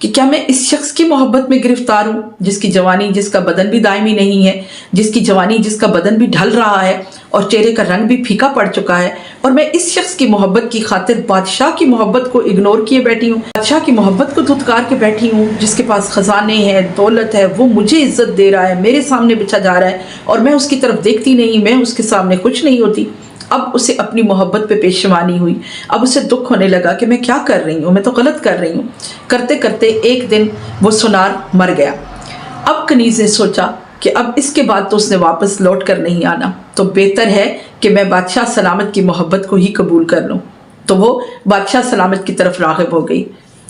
کہ کیا میں اس شخص کی محبت میں گرفتار ہوں جس کی جوانی جس کا بدن بھی دائمی نہیں ہے، جس کی جوانی جس کا بدن بھی ڈھل رہا ہے اور چہرے کا رنگ بھی پھیکا پڑ چکا ہے، اور میں اس شخص کی محبت کی خاطر بادشاہ کی محبت کو اگنور کیے بیٹھی ہوں، بادشاہ کی محبت کو دھتکار کے بیٹھی ہوں، جس کے پاس خزانے ہیں، دولت ہے، وہ مجھے عزت دے رہا ہے، میرے سامنے بچھا جا رہا ہے اور میں اس کی طرف دیکھتی نہیں، میں اس کے سامنے خوش نہیں ہوتی۔ اب اسے اپنی محبت پہ پشیمانی ہوئی، اب اسے دکھ ہونے لگا کہ میں کیا کر رہی ہوں، میں تو غلط کر رہی ہوں۔ کرتے کرتے ایک دن وہ سونار مر گیا۔ اب کنیز نے سوچا کہ اب اس کے بعد تو اس نے واپس لوٹ کر نہیں آنا، تو بہتر ہے کہ میں بادشاہ سلامت کی محبت کو ہی قبول کر لوں۔ تو وہ بادشاہ سلامت کی طرف راغب ہو گئی۔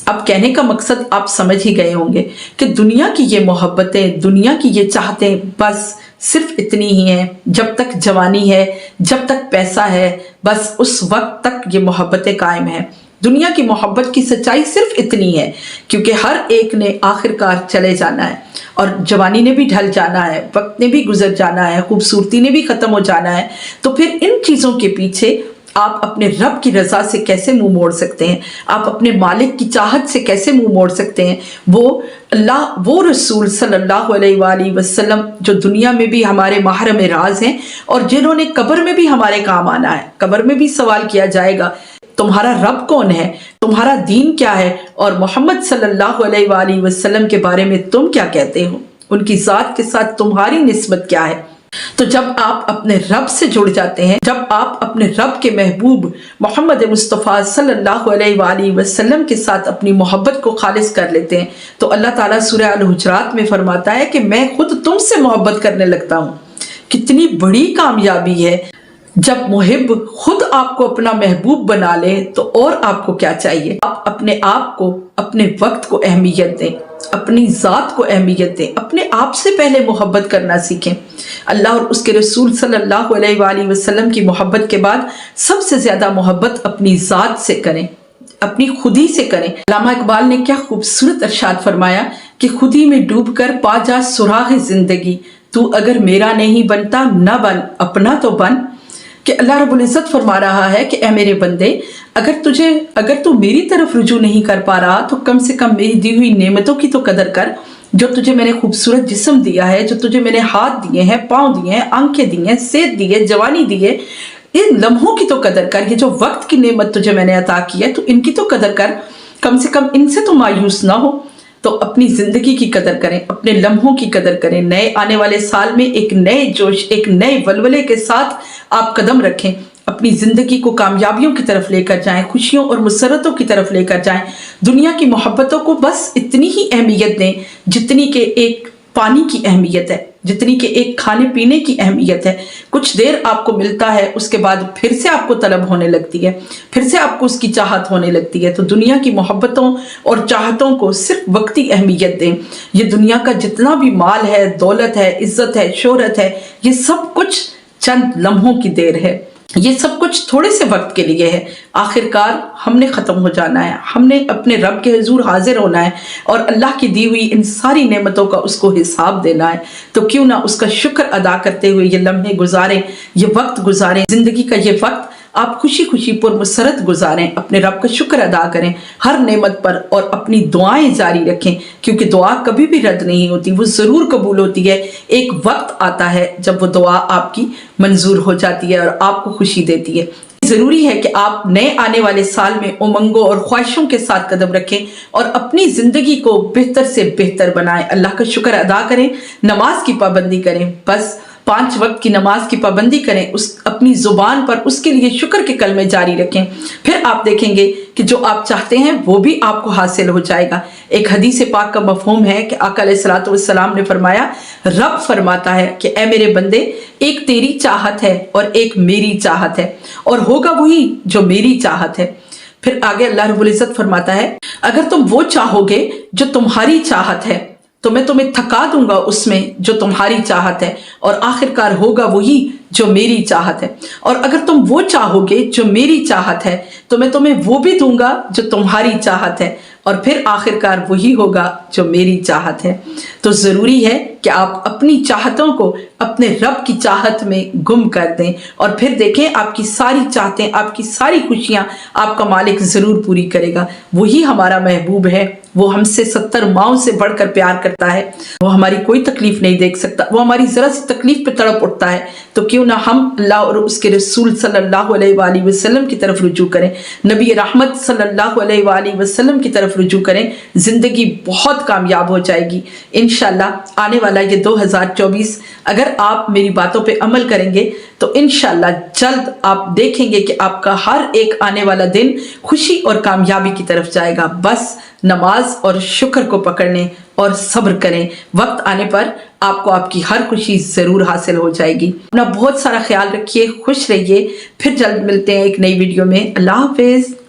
اب کہنے کا مقصد آپ سمجھ ہی گئے ہوں گے کہ دنیا کی یہ محبتیں، دنیا کی یہ چاہتیں بس صرف اتنی ہی ہیں، جب تک جوانی ہے، جب تک پیسہ ہے، بس اس وقت تک یہ محبتیں قائم ہیں۔ دنیا کی محبت کی سچائی صرف اتنی ہے، کیونکہ ہر ایک نے آخر کار چلے جانا ہے، اور جوانی نے بھی ڈھل جانا ہے، وقت نے بھی گزر جانا ہے، خوبصورتی نے بھی ختم ہو جانا ہے۔ تو پھر ان چیزوں کے پیچھے آپ اپنے رب کی رضا سے کیسے منہ موڑ سکتے ہیں؟ آپ اپنے مالک کی چاہت سے کیسے منہ موڑ سکتے ہیں؟ وہ اللہ، وہ رسول صلی اللہ علیہ وآلہ وسلم جو دنیا میں بھی ہمارے محرم راز ہیں اور جنہوں نے قبر میں بھی ہمارے کام آنا ہے، قبر میں بھی سوال کیا جائے گا تمہارا رب کون ہے، تمہارا دین کیا ہے، اور محمد صلی اللہ علیہ وآلہ وسلم کے بارے میں تم کیا کہتے ہو، ان کی ذات کے ساتھ تمہاری نسبت کیا ہے۔ تو جب آپ اپنے رب سے جڑ جاتے ہیں، جب آپ اپنے رب کے محبوب محمد مصطفیٰ صلی اللہ علیہ وآلہ وسلم کے ساتھ اپنی محبت کو خالص کر لیتے ہیں، تو اللہ تعالیٰ سورہ الحجرات میں فرماتا ہے کہ میں خود تم سے محبت کرنے لگتا ہوں۔ کتنی بڑی کامیابی ہے جب محب خود آپ کو اپنا محبوب بنا لے، تو اور آپ کو کیا چاہیے؟ آپ اپنے آپ کو، اپنے وقت کو اہمیت دیں، اپنی ذات کو اہمیت دیں، اپنے آپ سے پہلے محبت کرنا سیکھیں۔ اللہ اور اس کے رسول صلی اللہ علیہ وآلہ وسلم کی محبت کے بعد سب سے زیادہ محبت اپنی ذات سے کریں، اپنی خودی سے کریں۔ علامہ اقبال نے کیا خوبصورت ارشاد فرمایا کہ خودی میں ڈوب کر پا جا سراغ زندگی، تو اگر میرا نہیں بنتا نہ بن، اپنا تو بن۔ کہ اللہ رب العزت فرما رہا ہے کہ اے میرے بندے، اگر تو میری طرف رجوع نہیں کر پا رہا تو کم سے کم میری دی ہوئی نعمتوں کی تو قدر کر، جو تجھے میں نے خوبصورت جسم دیا ہے، جو تجھے میں نے ہاتھ دیے ہیں، پاؤں دیے ہیں، آنکھیں دی ہیں، صحت دی ہے، جوانی دی ہے، ان لمحوں کی تو قدر کر۔ یہ جو وقت کی نعمت تجھے میں نے عطا کی ہے تو ان کی تو قدر کر، کم سے کم ان سے تو مایوس نہ ہو۔ تو اپنی زندگی کی قدر کریں، اپنے لمحوں کی قدر کریں، نئے آنے والے سال میں ایک نئے جوش، ایک نئے ولولے کے ساتھ آپ قدم رکھیں، اپنی زندگی کو کامیابیوں کی طرف لے کر جائیں، خوشیوں اور مسرتوں کی طرف لے کر جائیں۔ دنیا کی محبتوں کو بس اتنی ہی اہمیت دیں جتنی کہ ایک پانی کی اہمیت ہے، جتنی کہ ایک کھانے پینے کی اہمیت ہے۔ کچھ دیر آپ کو ملتا ہے، اس کے بعد پھر سے آپ کو طلب ہونے لگتی ہے، پھر سے آپ کو اس کی چاہت ہونے لگتی ہے۔ تو دنیا کی محبتوں اور چاہتوں کو صرف وقتی اہمیت دیں۔ یہ دنیا کا جتنا بھی مال ہے، دولت ہے، عزت ہے، شہرت ہے، یہ سب کچھ چند لمحوں کی دیر ہے، یہ سب کچھ تھوڑے سے وقت کے لیے ہے۔ آخر کار ہم نے ختم ہو جانا ہے، ہم نے اپنے رب کے حضور حاضر ہونا ہے اور اللہ کی دی ہوئی ان ساری نعمتوں کا اس کو حساب دینا ہے۔ تو کیوں نہ اس کا شکر ادا کرتے ہوئے یہ لمحے گزاریں، یہ وقت گزاریں، زندگی کا یہ وقت آپ خوشی خوشی پر مسرت گزاریں، اپنے رب کا شکر ادا کریں ہر نعمت پر، اور اپنی دعائیں جاری رکھیں، کیونکہ دعا کبھی بھی رد نہیں ہوتی، وہ ضرور قبول ہوتی ہے۔ ایک وقت آتا ہے جب وہ دعا آپ کی منظور ہو جاتی ہے اور آپ کو خوشی دیتی ہے۔ ضروری ہے کہ آپ نئے آنے والے سال میں امنگوں اور خواہشوں کے ساتھ قدم رکھیں اور اپنی زندگی کو بہتر سے بہتر بنائیں، اللہ کا شکر ادا کریں، نماز کی پابندی کریں، بس 5 وقت کی نماز کی پابندی کریں، اپنی زبان پر اس کے لیے شکر کے کلمے جاری رکھیں، پھر آپ دیکھیں گے کہ جو آپ چاہتے ہیں وہ بھی آپ کو حاصل ہو جائے گا۔ ایک حدیث پاک کا مفہوم ہے کہ آقا علیہ الصلوۃ والسلام نے فرمایا، رب فرماتا ہے کہ اے میرے بندے، ایک تیری چاہت ہے اور ایک میری چاہت ہے، اور ہوگا وہی جو میری چاہت ہے۔ پھر آگے اللہ رب العزت فرماتا ہے، اگر تم وہ چاہو گے جو تمہاری چاہت ہے تو میں تمہیں تھکا دوں گا اس میں جو تمہاری چاہت ہے، اور آخر کار ہوگا وہی جو میری چاہت ہے۔ اور اگر تم وہ چاہو گے جو میری چاہت ہے تو میں تمہیں وہ بھی دوں گا جو تمہاری چاہت ہے، اور پھر آخر کار وہی ہوگا جو میری چاہت ہے۔ تو ضروری ہے کہ آپ اپنی چاہتوں کو اپنے رب کی چاہت میں گم کر دیں، اور پھر دیکھیں آپ کی ساری چاہتیں، آپ کی ساری خوشیاں آپ کا مالک ضرور پوری کرے گا۔ وہی ہمارا محبوب ہے، وہ ہم سے 70 ماؤں سے بڑھ کر پیار کرتا ہے، وہ ہماری کوئی تکلیف نہیں دیکھ سکتا، وہ ہماری ذرا سی تکلیف پہ تڑپ اٹھتا ہے، تو کیوں نہ ہم اللہ اور اس کے رسول صلی اللہ علیہ وآلہ وسلم کی طرف رجوع کریں، نبی رحمت صلی اللہ علیہ وآلہ وسلم کی طرف رجوع کریں، زندگی بہت کامیاب ہو جائے گی انشاءاللہ۔ آنے والا یہ 2024 اگر آپ میری باتوں پہ عمل کریں گے تو انشاءاللہ جلد آپ دیکھیں گے کہ آپ کا ہر ایک آنے والا دن خوشی اور کامیابی کی طرف جائے گا۔ بس نماز اور شکر کو پکڑنے اور صبر کریں، وقت آنے پر آپ کو آپ کی ہر خوشی ضرور حاصل ہو جائے گی۔ اپنا بہت سارا خیال رکھیے، خوش رہیے، پھر جلد ملتے ہیں ایک نئی ویڈیو میں۔ اللہ حافظ۔